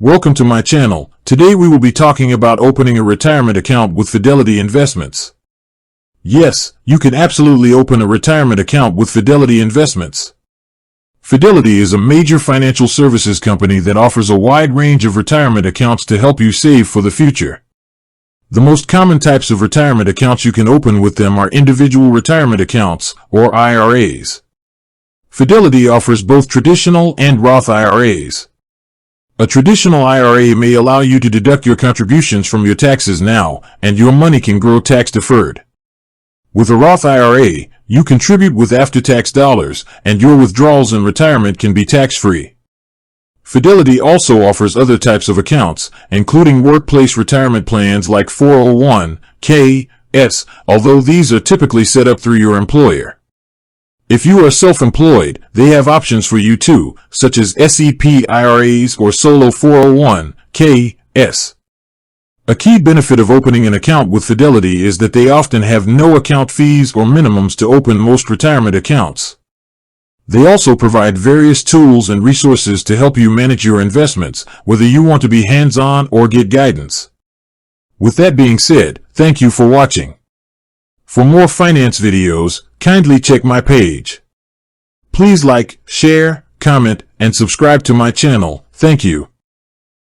Welcome to my channel. Today we will be talking about opening a retirement account with Fidelity Investments. Yes, you can absolutely open a retirement account with Fidelity Investments. Fidelity is a major financial services company that offers a wide range of retirement accounts to help you save for the future. The most common types of retirement accounts you can open with them are individual retirement accounts, or IRAs. Fidelity offers both traditional and Roth IRAs. A traditional IRA may allow you to deduct your contributions from your taxes now, and your money can grow tax-deferred. With a Roth IRA, you contribute with after-tax dollars, and your withdrawals in retirement can be tax-free. Fidelity also offers other types of accounts, including workplace retirement plans like 401(k), although these are typically set up through your employer. If you are self-employed, they have options for you too, such as SEP IRAs or solo 401(k). A key benefit of opening an account with Fidelity is that they often have no account fees or minimums to open most retirement accounts. They also provide various tools and resources to help you manage your investments, whether you want to be hands-on or get guidance. With that being said, thank you for watching. For more finance videos, kindly check my page. Please like, share, comment, and subscribe to my channel. Thank you.